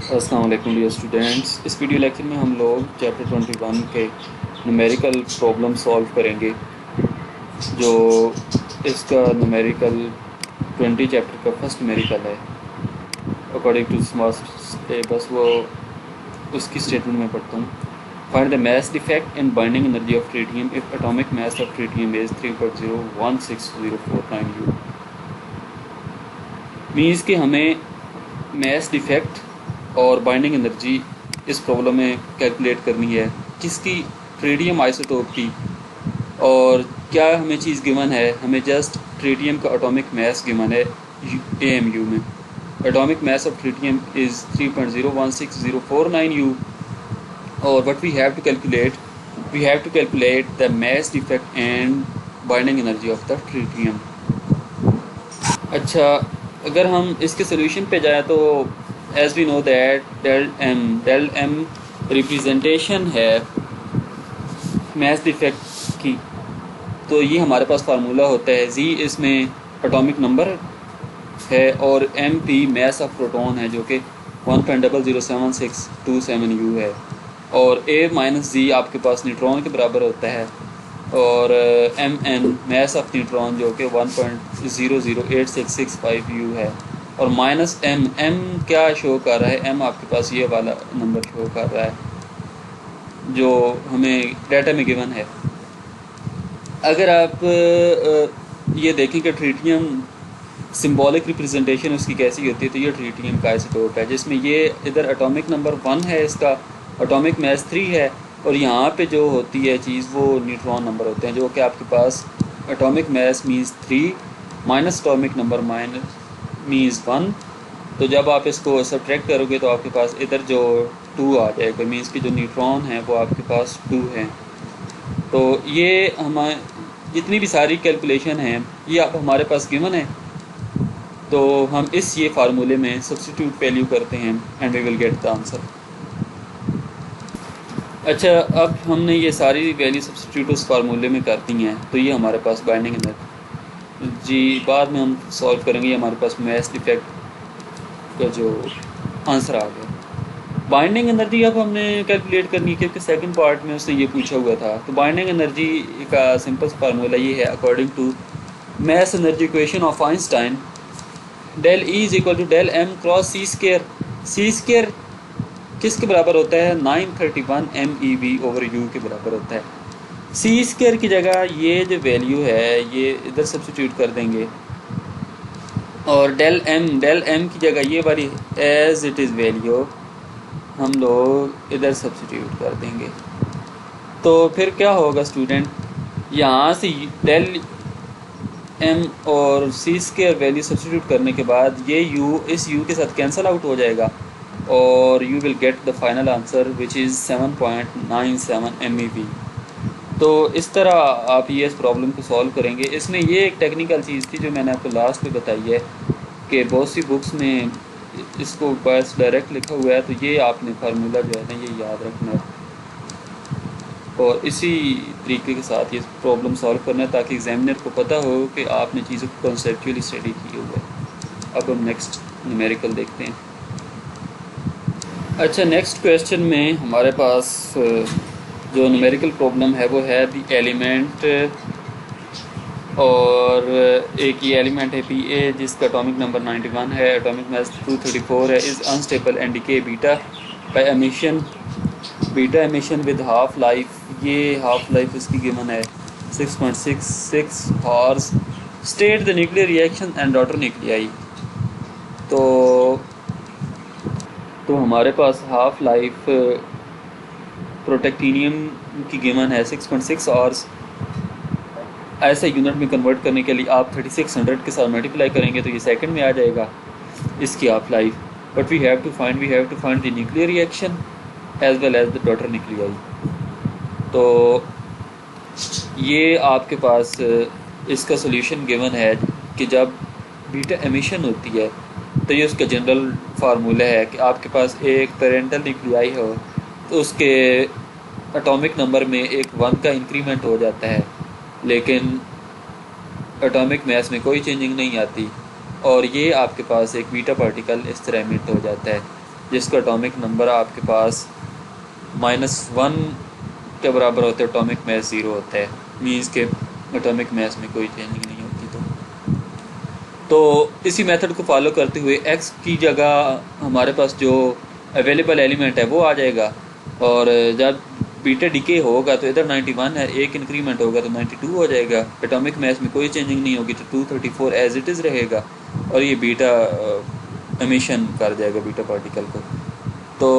अस्सलाम वालेकुम dear students. इस वीडियो लेक्चर में हम लोग चैप्टर 21 के न्यूमेरिकल प्रॉब्लम सॉल्व करेंगे। जो इसका न्यूमेरिकल 20 चैप्टर का फर्स्ट न्यूमेरिकल है अकॉर्डिंग टू स्मार्ट बस वो उसकी स्टेटमेंट में पढ़ता हूँ। Find the mass defect in binding energy of tritium if atomic mass of tritium is 3.016049 U। Means कि हमें मास डिफेक्ट और बाइंडिंग एनर्जी इस प्रॉब्लम में कैलकुलेट करनी है किसकी, ट्रिटियम आइसोटोप की। और क्या हमें चीज़ गिवन है, हमें जस्ट ट्रिटियम का एटॉमिक मास गिवन है AMU में। Atomic mass of tritium is 3.016049 U। और what we have to calculate the mass defect and binding energy of the tritium. अच्छा, अगर हम इसके सोल्यूशन पे जाएँ तो as we know that del M representation है मास डिफेक्ट की। तो ये हमारे पास फार्मूला होता है, जी इसमें एटॉमिक नंबर है और M P mass of proton है जो कि 1.00727 U है। और ए माइनस जी आपके पास न्यूट्रॉन के बराबर होता है। और M N mass of neutron जो कि 1.008665 U है। और माइनस एम क्या शो कर रहा है, एम आपके पास ये वाला नंबर शो कर रहा है जो हमें डाटा में गिवन है। अगर आप ये देखें कि ट्रिटियम सिंबॉलिक रिप्रेजेंटेशन उसकी कैसी होती है, तो ये ट्रिटियम का आइसोटोप है जिसमें ये इधर एटॉमिक नंबर 1 है, इसका एटॉमिक मास 3 है। और यहाँ पे जो होती है चीज़ वो न्यूट्रॉन नंबर होते हैं जो कि आपके पास atomic mass means 3 minus atomic number minus means 1। तो जब आप इसको सब्ट्रैक्ट करोगे तो आपके पास इधर जो 2 आ जाएगा, मीन्स कि जो न्यूट्रॉन है वो आपके पास 2 हैं। तो ये हमारे जितनी भी सारी कैलकुलेशन हैं ये आप हमारे पास गिवन है, तो हम ये फार्मूले में सब्स्टिट्यूट वैल्यू करते हैं and we will get the answer. अच्छा, अब हमने ये सारी वैल्यू सब्स्टिट्यूट उस फार्मूले में कर दी हैं, तो ये हमारे पास बाइंडिंग एनर्जी बाद में हम सॉल्व करेंगे। हमारे पास मास डिफेक्ट का जो आंसर आ गया। बाइंडिंग एनर्जी अब हमने कैलकुलेट करनी है क्योंकि सेकंड पार्ट में उसने ये पूछा हुआ था। तो बाइंडिंग एनर्जी का सिंपल फार्मूला ये है, according to mass energy equation of Einstein, del E is equal to del M cross C square. C square किसके बराबर होता है, 931 MeV ओवर यू के बराबर होता है। सी स्केयर की जगह ये जो वैल्यू है ये इधर सब्स्टिट्यूट कर देंगे और डेल एम की जगह ये वाली एज इट इज़ वैल्यू हम लोग इधर सब्स्टिट्यूट कर देंगे। तो फिर क्या होगा स्टूडेंट, यहाँ से डेल एम और सी स्केयर वैल्यू सब्स्टिट्यूट करने के बाद ये यू इस यू के साथ कैंसिल आउट हो जाएगा और you will get the final answer which is 7.97 MeV। तो इस तरह आप ये इस प्रॉब्लम को सॉल्व करेंगे। इसमें ये एक टेक्निकल चीज़ थी जो मैंने आपको लास्ट में बताई है कि बहुत सी बुक्स में इसको बस डायरेक्ट लिखा हुआ है, तो ये आपने फार्मूला जो है ना ये याद रखना है और इसी तरीके के साथ ये प्रॉब्लम सॉल्व करना है ताकि एग्जामिनर को पता हो कि आपने चीज़ों को कॉन्सेप्चुअली स्टडी की हुआ है। अब हम नेक्स्ट न्यूमेरिकल देखते हैं। अच्छा, नेक्स्ट क्वेश्चन में हमारे पास जो न्यूमेरिकल प्रॉब्लम है वो है दी एलिमेंट, और एक ये एलिमेंट है PA जिसका एटॉमिक नंबर 91 है, एटॉमिक मास 234 है, is unstable and decay beta by emission, beta emission with half life. ये हाफ लाइफ इसकी गिवन है 6.66 hours. State the nuclear reaction and daughter nuclei. तो हमारे पास हाफ लाइफ प्रोटेक्टिनियम की गिवन है 6.6 आवर्स। ऐसे यूनिट में कन्वर्ट करने के लिए आप 3600 के साथ मल्टीप्लाई करेंगे तो ये सेकंड में आ जाएगा इसकी half life. But we have to find the nuclear reaction as well as the daughter nuclei. तो ये आपके पास इसका सोल्यूशन गिवन है कि जब बीटा एमिशन होती है तो ये उसका जनरल फार्मूला है कि आपके पास एक पेरेंटल न्यूक्लियाई हो तो उसके एटॉमिक नंबर में एक 1 का इंक्रीमेंट हो जाता है, लेकिन एटॉमिक मास में कोई चेंजिंग नहीं आती और ये आपके पास एक बीटा पार्टिकल इस तरह एमिट हो जाता है। जिसका एटॉमिक नंबर आपके पास -1 के बराबर होते हैं, एटॉमिक मास 0 होता है, मीन्स के एटॉमिक मास में कोई चेंजिंग नहीं होती। तो इसी मेथड को फॉलो करते हुए x की जगह हमारे पास जो अवेलेबल एलिमेंट है वो आ जाएगा, और जब बीटा डीके होगा तो इधर 91 है, एक इंक्रीमेंट होगा तो 92 हो जाएगा। एटॉमिक मास में कोई चेंजिंग नहीं होगी तो 234 एज इट इज़ रहेगा, और ये बीटा एमिशन कर जाएगा बीटा पार्टिकल को। तो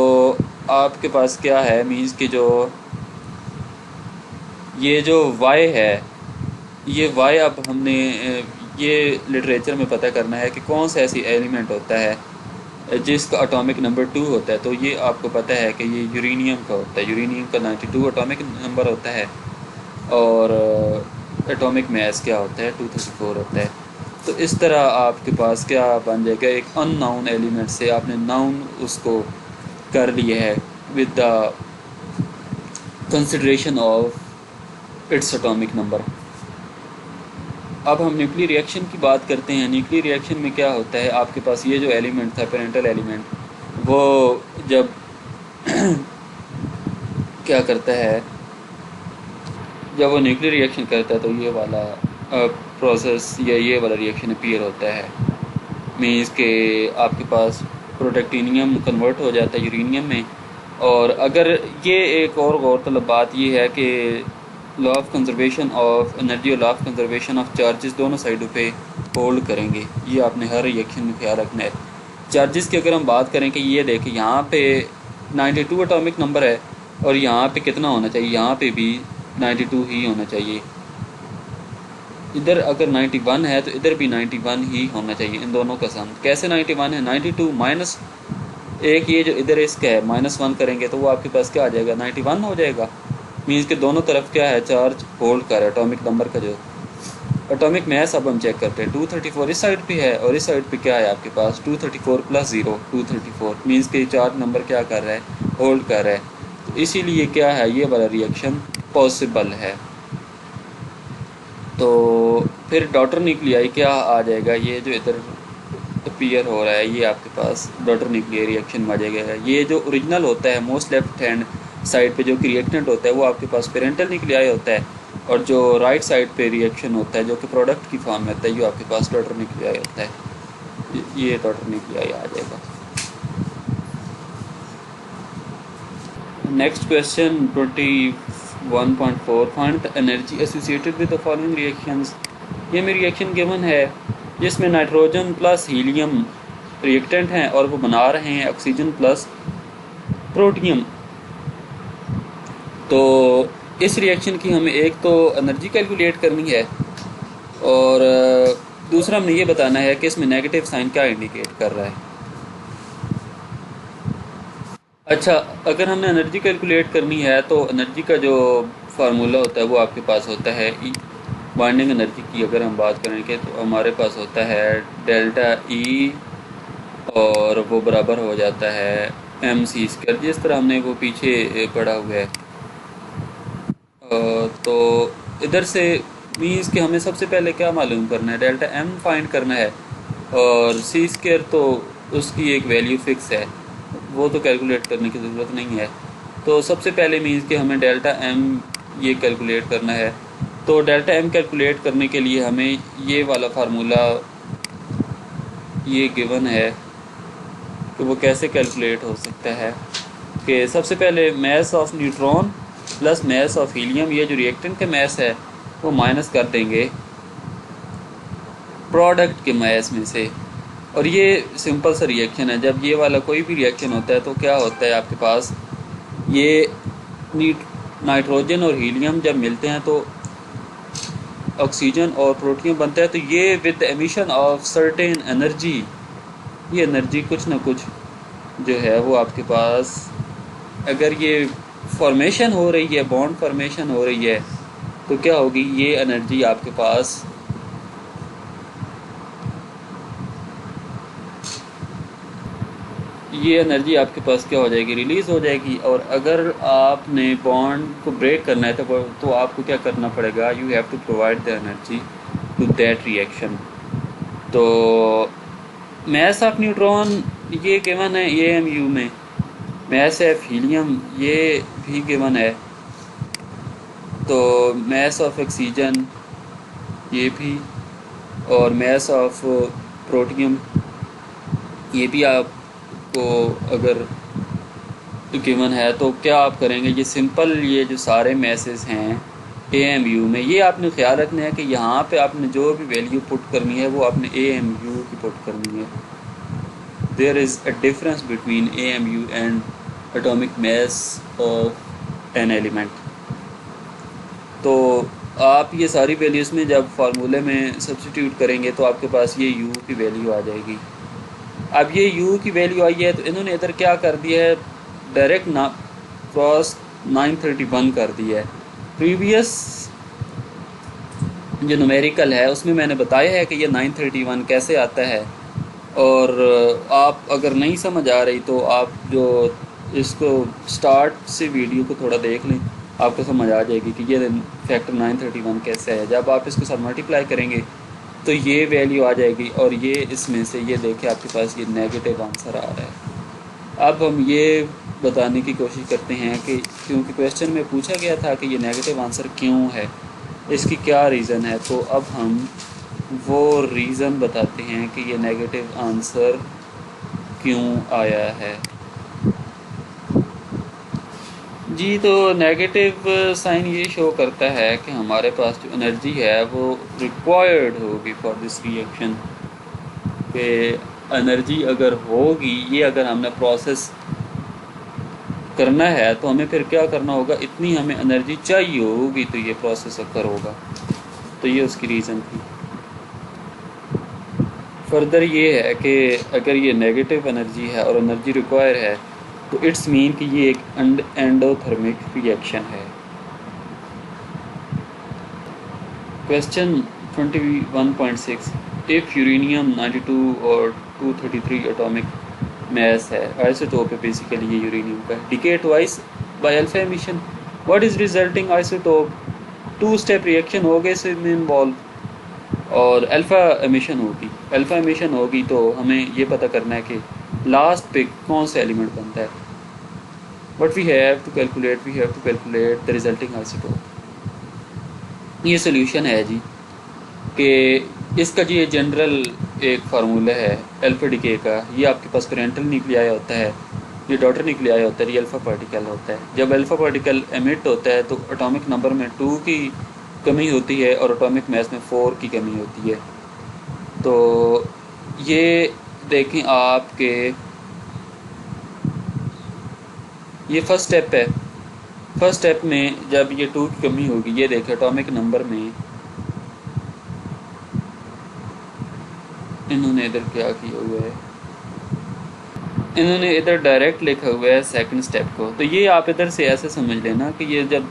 आपके पास क्या है, मीन्स कि जो ये जो y है, ये y अब हमने ये लिटरेचर में पता करना है कि कौन सा ऐसी एलिमेंट होता है जिसका एटॉमिक नंबर 2 होता है। तो ये आपको पता है कि ये यूरेनियम का होता है, यूरेनियम का 92 एटॉमिक नंबर होता है, और एटॉमिक मास क्या होता है 234 होता है। तो इस तरह आपके पास क्या बन जाएगा, एक अननाउन एलिमेंट से आपने नाउन उसको कर लिया है with the consideration of its atomic number. अब हम न्यूक्लियर रिएक्शन की बात करते हैं। न्यूक्लियर रिएक्शन में क्या होता है, आपके पास ये जो एलिमेंट था पेरेंटल एलिमेंट, वो जब क्या करता है, जब वो न्यूक्लियर रिएक्शन करता है तो ये वाला प्रोसेस या ये वाला रिएक्शन अपीयर होता है। मीन्स के आपके पास प्रोटेक्टिनियम कन्वर्ट हो जाता है यूरेनियम में। और अगर ये एक और गौरतलब बात ये है कि law of conservation of energy और law of conservation of charges दोनों साइडों पे होल्ड करेंगे, ये आपने हर रिएक्शन में ख्याल रखना है। चार्जेस की अगर हम बात करें कि ये देखें यहाँ पे 92 एटॉमिक नंबर है, और यहाँ पे कितना होना चाहिए, यहाँ पे भी 92 ही होना चाहिए। इधर अगर 91 है तो इधर भी 91 ही होना चाहिए, इन दोनों का सम। कैसे 91 है, 92 माइनस एक ये जो इधर इसका है -1 करेंगे तो वो आपके पास क्या आ जाएगा, 91 हो जाएगा। मीन्स के दोनों तरफ क्या है, चार्ज होल्ड कर एटॉमिक नंबर का। जो एटॉमिक मास अब हम चेक करते हैं, 234 इस साइड पे है, और इस साइड पे क्या है आपके पास 234 + 0 234, मीन्स के चार्ज नंबर क्या कर रहा है, होल्ड कर रहा है। तो इसीलिए क्या है, ये वाला रिएक्शन पॉसिबल है। तो फिर डॉटर न्यूक्लियाई क्या आ जाएगा, ये जो इधर अपीयर हो रहा है ये आपके पास डॉटर न्यूक्लियर रिएक्शन में आ जाएगा। ये जो ओरिजिनल होता है मोस्ट लेफ्ट हैंड साइड पे जो रिएक्टेंट होता है वो आपके पास पेरेंटल न्यूक्लियाई होता है, और जो राइट साइड पे रिएक्शन होता है जो कि प्रोडक्ट की फॉर्म में होता है ये आपके पास डॉटर न्यूक्लियाई होता है। ये डॉटर न्यूक्लियाई आ जाएगा। Next question 21.4, find the energy associated with the following reactions. ये मेरी रिएक्शन गिवन है जिसमें नाइट्रोजन प्लस हीलियम रिएक्टेंट हैं और वो बना रहे हैं ऑक्सीजन प्लस प्रोटियम। तो इस रिएक्शन की हमें एक तो एनर्जी कैलकुलेट करनी है, और दूसरा हमने ये बताना है कि इसमें नेगेटिव साइन क्या इंडिकेट कर रहा है। अच्छा, अगर हमने एनर्जी कैलकुलेट करनी है तो एनर्जी का जो फार्मूला होता है वो आपके पास होता है बाइंडिंग एनर्जी की अगर हम बात करेंगे तो हमारे पास होता है डेल्टा ई, और वो बराबर हो जाता है mc², जिस तरह हमने वो पीछे पढ़ा हुआ है। तो इधर से मीन्स कि हमें सबसे पहले क्या मालूम करना है, डेल्टा m फाइंड करना है, और c² तो उसकी एक वैल्यू फिक्स है, वो तो कैलकुलेट करने की ज़रूरत नहीं है। तो सबसे पहले मीन्स कि हमें डेल्टा m ये कैलकुलेट करना है। तो डेल्टा m कैलकुलेट करने के लिए हमें ये वाला फार्मूला ये गिवन है कि वो कैसे कैलकुलेट हो सकता है कि सबसे पहले मास of neutron plus mass of helium, ये जो रिएक्टेंट का मास है वो माइनस कर देंगे प्रोडक्ट के मास में से। और ये सिंपल सा रिएक्शन है, जब ये वाला कोई भी रिएक्शन होता है तो क्या होता है आपके पास, ये नाइट्रोजन और हीलियम जब मिलते हैं तो ऑक्सीजन और प्रोटियम बनता है। तो ये with emission of certain energy, ये एनर्जी कुछ ना कुछ जो है वो आपके पास, अगर ये फॉर्मेशन हो रही है, बॉन्ड फॉर्मेशन हो रही है, तो क्या होगी, ये एनर्जी आपके पास ये एनर्जी आपके पास क्या हो जाएगी, रिलीज़ हो जाएगी। और अगर आपने बॉन्ड को ब्रेक करना है तो आपको क्या करना पड़ेगा, you have to provide the energy to that reaction. तो मास ऑफ न्यूट्रॉन ये गिवन है AMU में, मैस ऑफ हीलियम ये भी गिवन है, तो मैस ऑफ ऑक्सीजन ये भी, और मैस ऑफ प्रोटियम ये भी आपको अगर गिवन है, तो क्या आप करेंगे, ये सिंपल ये जो सारे मैसेज हैं AMU में, ये आपने ख्याल रखना है कि यहाँ पे आपने जो भी वैल्यू पुट करनी है वो आपने AMU की पुट करनी है। There is a difference between AMU and atomic mass of an element. तो आप ये सारी वैल्यूज़ में जब फार्मूले में सब्स्टिट्यूट करेंगे तो आपके पास ये U की वैल्यू आ जाएगी। अब ये U की वैल्यू आई है तो इन्होंने इधर क्या कर दिया है, डायरेक्ट ना क्रॉस 931 कर दिया है। प्रीवियस जो न्यूमेरिकल है उसमें मैंने बताया है कि ये 931 कैसे आता है, और आप अगर नहीं समझ आ रही तो आप जो इसको स्टार्ट से वीडियो को थोड़ा देख लें, आपको समझ आ जाएगी कि ये फैक्टर 931 कैसे है। जब आप इसके साथ मल्टीप्लाई करेंगे तो ये वैल्यू आ जाएगी, और ये इसमें से ये देखें आपके पास ये नेगेटिव आंसर आ रहा है। अब हम ये बताने की कोशिश करते हैं कि क्योंकि क्वेश्चन में पूछा गया था कि ये नेगेटिव आंसर क्यों है, इसकी क्या रीज़न है, तो अब हम वो रीज़न बताते हैं कि ये नेगेटिव आंसर क्यों आया है। जी, तो नेगेटिव साइन ये शो करता है कि हमारे पास जो एनर्जी है वो रिक्वायर्ड होगी फॉर दिस रिएक्शन, कि एनर्जी अगर होगी, ये अगर हमने प्रोसेस करना है तो हमें फिर क्या करना होगा, इतनी हमें एनर्जी चाहिए होगी तो ये प्रोसेस अकर होगा। तो ये उसकी रीज़न थी। फर्दर ये है कि अगर ये नेगेटिव एनर्जी है और एनर्जी रिक्वायर है तो इट्स मीन कि ये एक एंडोथर्मिक रिएक्शन है। क्वेश्चन 21.6, इफ यूरेनियम 92 और 233 एटॉमिक मास है, आइसोटोप है बेसिकली ये यूरेनियम का, decay twice by alpha emission, what is resulting isotope, two step reaction हो गए इसमें इन्वॉल्व, और अल्फ़ा एमिशन होगी। अल्फ़ा एमिशन होगी तो हमें ये पता करना है कि लास्ट पे कौन सा एलिमेंट बनता है। But we have to calculate the resulting isotope. ये सोल्यूशन है जी, कि इसका जी जनरल एक फार्मूला है अल्फ़ा डिके का। ये आपके पास पेरेंटल न्यूक्लियाई होता है, ये डॉटर न्यूक्लियाई होता है, ये अल्फ़ा पार्टिकल होता है। जब अल्फ़ा पार्टिकल एमिट होता है तो एटॉमिक नंबर में 2 की कमी होती है और एटॉमिक मास में 4 की कमी होती है। तो ये देखें आपके, ये फर्स्ट स्टेप है। फर्स्ट स्टेप में जब ये 2 की कमी होगी, ये देखें एटॉमिक नंबर में इन्होंने इधर क्या किया हुआ है, इन्होंने इधर डायरेक्ट लिखा हुआ है सेकंड स्टेप को। तो ये आप इधर से ऐसे समझ लेना कि ये जब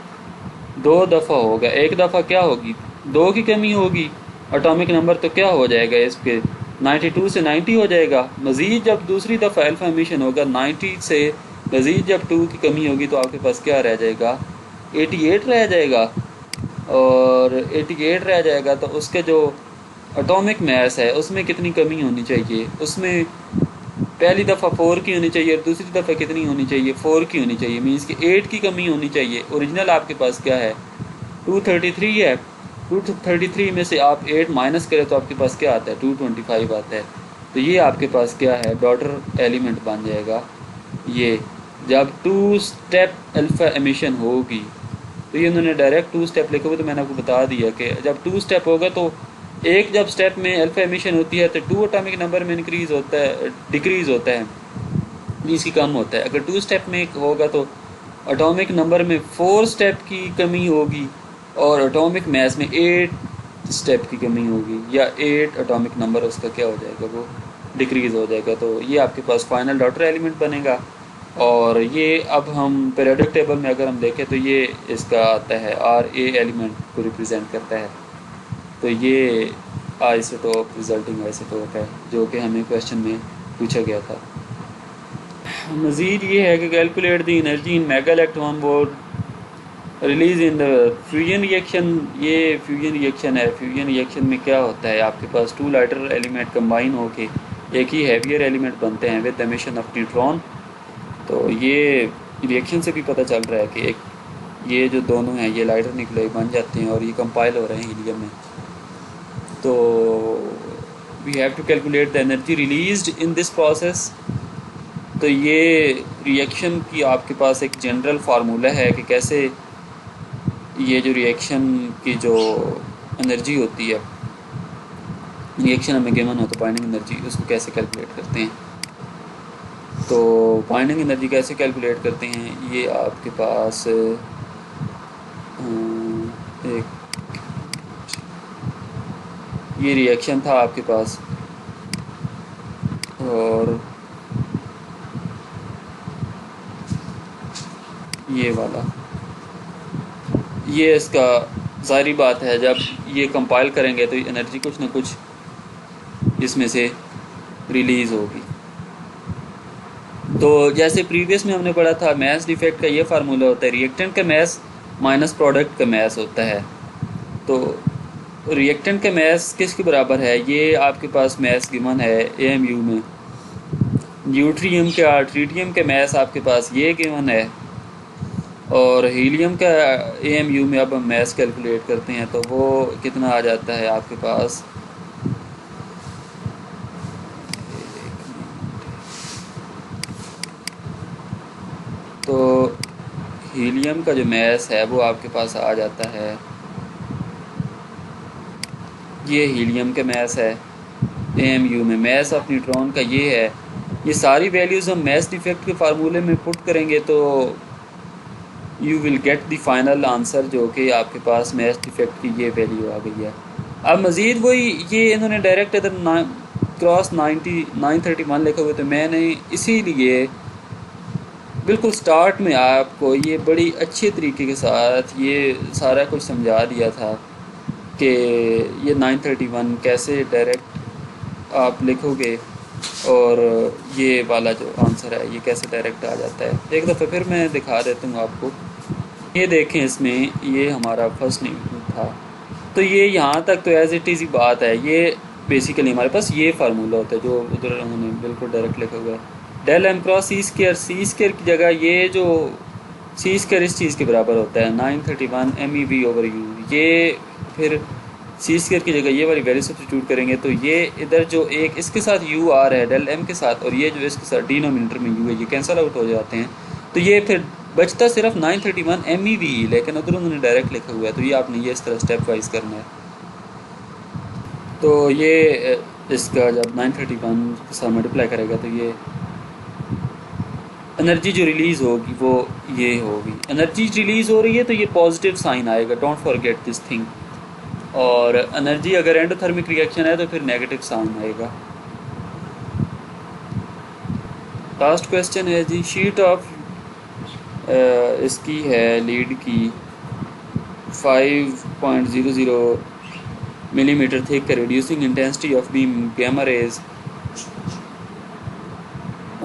2 दफ़ा होगा, एक दफ़ा क्या होगी, 2 की कमी होगी, एटॉमिक नंबर तो क्या हो जाएगा इसके 92 से 90 हो जाएगा। मज़ीद जब दूसरी दफ़ा अल्फ़ा एमिशन होगा 90 से मज़ीद जब 2 की कमी होगी तो आपके पास क्या रह जाएगा, 88 रह जाएगा। और 88 रह जाएगा तो उसके जो एटॉमिक मास है उसमें कितनी कमी होनी चाहिए, उसमें पहली दफ़ा 4 की होनी चाहिए और दूसरी दफ़ा कितनी होनी चाहिए, 4 की होनी चाहिए। मीन्स कि 8 की कमी होनी चाहिए। ओरिजिनल आपके पास क्या है, 233 है। 233 में से आप 8 माइनस करें तो आपके पास क्या आता है, 225 आता है। तो ये आपके पास क्या है, डॉटर एलिमेंट बन जाएगा। ये जब 2 स्टेप अल्फ़ा एमिशन होगी, तो ये उन्होंने डायरेक्ट 2 स्टेप लिखे हुए, तो मैंने आपको बता दिया कि जब 2 स्टेप होगा तो एक जब स्टेप में अल्फ़ा एमिशन होती है तो 2 एटॉमिक नंबर में इंक्रीज़ होता है, डिक्रीज़ होता है, इसकी कम होता है। अगर 2 स्टेप में होगा तो एटॉमिक नंबर में 4 स्टेप की कमी होगी और एटॉमिक मास में 8 स्टेप की कमी होगी, या 8 एटॉमिक नंबर उसका क्या हो जाएगा, वो डिक्रीज़ हो जाएगा। तो ये आपके पास फाइनल डॉटर एलिमेंट बनेगा। और ये अब हम पीरियोडिक टेबल में अगर हम देखें तो ये इसका आता है RA एलिमेंट को रिप्रेजेंट करता है। तो ये आइसोटोप रिजल्टिंग आइसोटोप है जो कि हमें क्वेश्चन में पूछा गया था। मज़ीद ये है कि calculate the energy in mega electron volt release in the fusion reaction. ये फ्यूजन रिएक्शन है। फ्यूजन रिएक्शन में क्या होता है, आपके पास 2 लाइटर एलिमेंट कंबाइन होके एक ही हैवियर एलिमेंट बनते हैं विद एमिशन ऑफ न्यूट्रॉन। तो ये रिएक्शन से भी पता चल रहा है कि एक ये जो दोनों हैं ये लाइटर न्यूक्लियाई बन जाते हैं और ये कंपाइल हो रहे हैं हीलियम में। तो we have to calculate the energy released in this process. तो ये रिएक्शन की आपके पास एक जनरल फार्मूला है कि कैसे ये जो रिएक्शन की जो एनर्जी होती है, रिएक्शन हमें गिवन हो तो बाइंडिंग एनर्जी, उसको कैसे कैलकुलेट करते हैं। तो बाइंडिंग एनर्जी कैसे कैलकुलेट करते हैं, ये आपके पास एक ये रिएक्शन था आपके पास, और ये वाला, ये इसका ज़ाहिरी बात है जब ये कंपाइल करेंगे तो एनर्जी कुछ ना कुछ इसमें से रिलीज़ होगी। तो जैसे प्रीवियस में हमने पढ़ा था, मैस डिफेक्ट का ये फार्मूला होता है रिएक्टेंट का मैस माइनस प्रोडक्ट का मैस होता है। तो रिएक्टेंट का मैस किसके बराबर है, ये आपके पास मैस गिवन है AMU में। ड्यूट्रियम का ट्रीटियम का मैस आपके पास ये गिवन है, और हीलियम का AMU में अब हम मैस कैलकुलेट करते हैं तो वो कितना आ जाता है आपके पास। तो हीलियम का जो मैस है वो आपके पास आ जाता है, ये हीलियम का मैस है AMU में। मैस ऑफ न्यूट्रॉन का ये है। ये सारी वैल्यूज़ हम मैस डिफेक्ट के फार्मूले में पुट करेंगे तो you will get the final answer, जो कि आपके पास मैस डिफेक्ट की ये वैल्यू आ गई है। अब मज़ीद वही ये इन्होंने डायरेक्ट इधर क्रॉस 931 लिखा हुआ, तो मैंने इसीलिए बिल्कुल स्टार्ट में आपको ये बड़ी अच्छे तरीके के साथ ये सारा कुछ समझा दिया था कि ये 931 कैसे डायरेक्ट आप लिखोगे और ये वाला जो आंसर है ये कैसे डायरेक्ट आ जाता है। एक दफ़ा फिर मैं दिखा देता हूँ आपको। ये देखें, इसमें ये हमारा फर्स्ट नेम था, तो ये यहाँ तक तो एज इट इज़ ही बात है। ये बेसिकली हमारे पास ये फार्मूला होता है जो उधर उन्होंने बिल्कुल डायरेक्ट लिखा हुआ है। Del M cross C square की जगह ये जो सी स्केयर इस चीज़ के बराबर होता है 931 MEV/U। ये फिर सी स्केयर की जगह ये वाली वैल्यू सब्स्टिट्यूट करेंगे तो ये इधर जो एक इसके साथ U आ रहा है डेल M के साथ, और ये जो इसके साथ डिनोमिनेटर में U है, ये कैंसिल आउट हो जाते हैं। तो ये फिर बचता सिर्फ 931 MEV, लेकिन उधर उन्होंने डायरेक्ट लिखा हुआ है, तो ये आपने ये इस तरह स्टेप वाइज करना है। तो ये इसका जब 931 के साथ मल्टीप्लाई करेगा तो ये एनर्जी जो रिलीज़ होगी वो ये होगी। एनर्जी रिलीज़ हो रही है तो ये पॉजिटिव साइन आएगा, डोंट फॉरगेट दिस थिंग। और एनर्जी अगर एंडोथर्मिक रिएक्शन है तो फिर नेगेटिव साइन आएगा। लास्ट क्वेश्चन है जी, शीट ऑफ इसकी है लीड की 5.00 millimetre thick, reducing intensity of beam gamma rays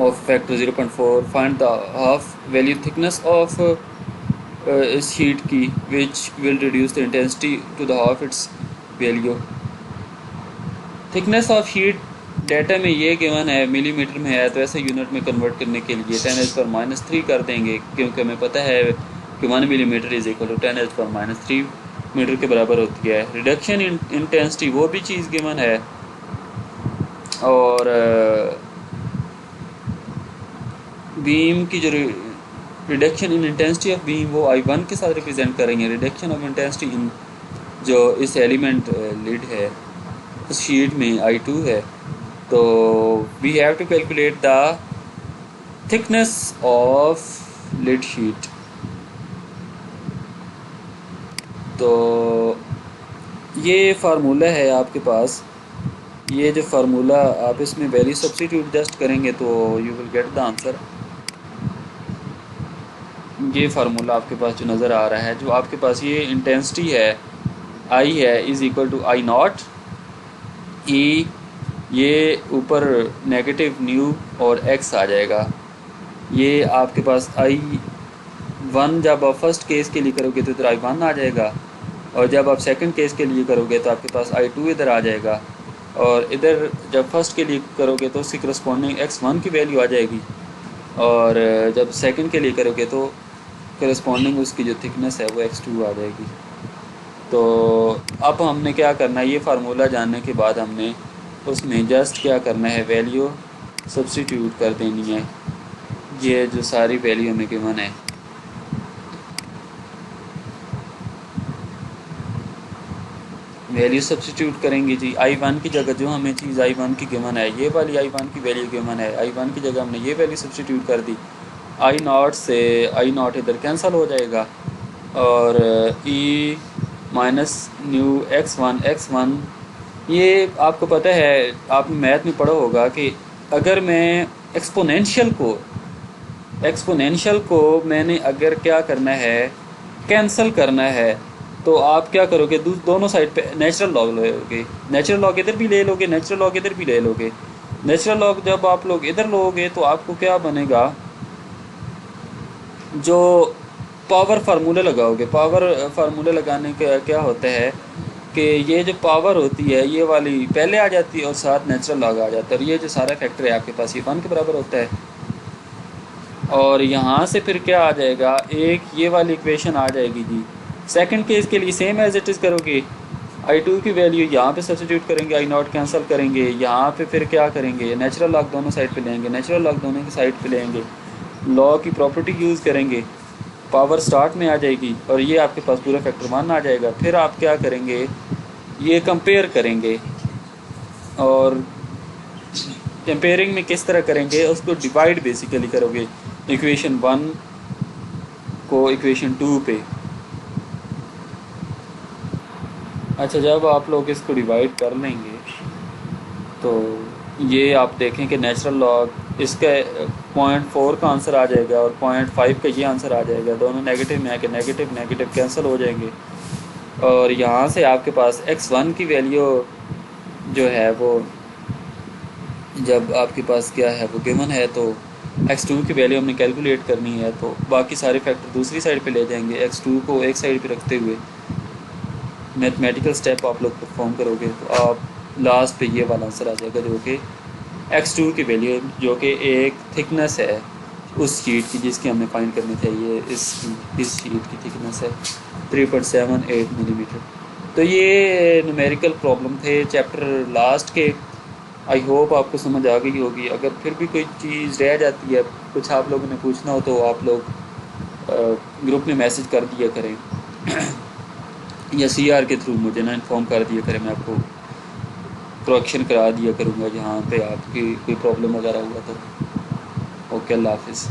of factor 0.4. Find the half value thickness of इस शीट की which will reduce the intensity to the half its value. Thickness of sheet data में ये given है, millimetre में है, तो ऐसे unit में कन्वर्ट करने के लिए 10⁻³ कर देंगे, क्योंकि हमें पता है कि 1 millimetre is equal to 10⁻³ metre के बराबर होती है। रिडक्शन इन इंटेंसिटी वो भी चीज़ गिवन है, और बीम की जो reduction in intensity of beam वो I1 के साथ रिप्रेजेंट करेंगे। रिडक्शन ऑफ इंटेंसिटी इन जो इस एलिमेंट लिड है उस शीट में I2 है। तो we have to calculate the thickness of lead sheet. तो ये फार्मूला है आपके पास, ये जो फार्मूला आप इसमें वैल्यू सब्स्टिट्यूट जस्ट करेंगे तो you will get the answer. ये फार्मूला आपके पास जो नज़र आ रहा है, जो आपके पास ये इंटेंसिटी है I है is equal to I0 E, ये ऊपर नेगेटिव न्यू और x आ जाएगा। ये आपके पास I1 जब आप फर्स्ट केस के लिए करोगे तो इधर I1 आ जाएगा, और जब आप सेकंड केस के लिए करोगे तो आपके पास I2 इधर आ जाएगा। और इधर जब फर्स्ट के लिए करोगे तो उसकी करस्पॉन्डिंग x1 की वैल्यू आ जाएगी, और जब सेकंड के लिए करोगे तो करस्पॉन्डिंग उसकी जो थिकनेस है वो x2 आ जाएगी। तो अब हमने क्या करना है, ये फार्मूला जानने के बाद हमने उसमें जस्ट क्या करना है, वैल्यू सब्स्टिट्यूट कर देनी है। ये जो सारी वैल्यू हमें गिवन है, वैल्यू सब्स्टिट्यूट करेंगे जी। I1 की जगह जो हमें चीज़ I1 की गिवन है, ये वाली I1 की वैल्यू गिवन है, I1 की जगह हमने ये वैल्यू सब्स्टिट्यूट कर दी। I0 से I0 इधर कैंसिल हो जाएगा, और E माइनस न्यू x1 ये आपको पता है, आपने मैथ में पढ़ा होगा कि अगर मैं एक्सपोनेंशियल को मैंने अगर क्या करना है, कैंसिल करना है, तो आप क्या करोगे, दोनों साइड पे नेचुरल लॉग लोगे। नेचुरल लॉग इधर भी ले लोगे, नेचुरल लॉग इधर भी ले लोगे। नेचुरल लॉग जब आप लोग इधर लोगे तो आपको क्या बनेगा, जो पावर फार्मूले लगाओगे, पावर फार्मूले लगाने का क्या होता है कि ये जो पावर होती है ये वाली पहले आ जाती है और साथ नेचुरल लॉग आ जाता है, और ये जो सारा फैक्टर है आपके पास ये 1 के बराबर होता है। और यहाँ से फिर क्या आ जाएगा, एक ये वाली इक्वेशन आ जाएगी जी। सेकंड केस के लिए सेम एज इट इज़ करोगे, I2 की वैल्यू यहाँ पे सब्स्टिट्यूट करेंगे, I0 कैंसिल करेंगे, यहाँ पे फिर क्या करेंगे, नेचुरल लॉग दोनों साइड पे लेंगे, नेचुरल लॉग दोनों की साइड पे लेंगे, लॉ की प्रॉपर्टी यूज़ करेंगे, पावर स्टार्ट में आ जाएगी और ये आपके पास पूरा फैक्टर 1 आ जाएगा। फिर आप क्या करेंगे, ये कंपेयर करेंगे, और कंपेयरिंग में किस तरह करेंगे, उसको डिवाइड बेसिकली करोगे इक्वेशन 1 को इक्वेशन 2 पे। अच्छा, जब आप लोग इसको डिवाइड कर लेंगे तो ये आप देखें कि नेचुरल लॉग इसका 0.4 का आंसर आ जाएगा और 0.5 का ये आंसर आ जाएगा, दोनों नेगेटिव में आके नेगेटिव नेगेटिव कैंसिल हो जाएंगे। और यहाँ से आपके पास x1 की वैल्यू जो है वो, जब आपके पास क्या है वो गिवन है, तो x2 की वैल्यू हमने कैलकुलेट करनी है, तो बाकी सारे फैक्टर दूसरी साइड पे ले जाएंगे, x2 को एक साइड पे रखते हुए मैथमेटिकल स्टेप आप लोग परफॉर्म करोगे तो आप लास्ट पे ये वाला आंसर आ जाएगा, जो कि x2 की वैल्यू जो कि एक थिकनेस है उस शीट की जिसकी हमने फाइंड करनी चाहिए, इस शीट की थिकनेस है 3.78 मिलीमीटर। तो ये न्यूमेरिकल प्रॉब्लम थे चैप्टर लास्ट के। आई होप आपको समझ आ गई होगी। अगर फिर भी कोई चीज़ रह जाती है, कुछ आप लोगों ने पूछना हो, तो आप लोग ग्रुप में मैसेज कर दिया करें या CR के थ्रू मुझे ना इन्फॉर्म कर दिया करें, मैं आपको करेक्शन करा दिया करूँगा जहाँ पे आपकी कोई प्रॉब्लम वगैरह हुआ तो। ओके, अल्लाह हाफिज़।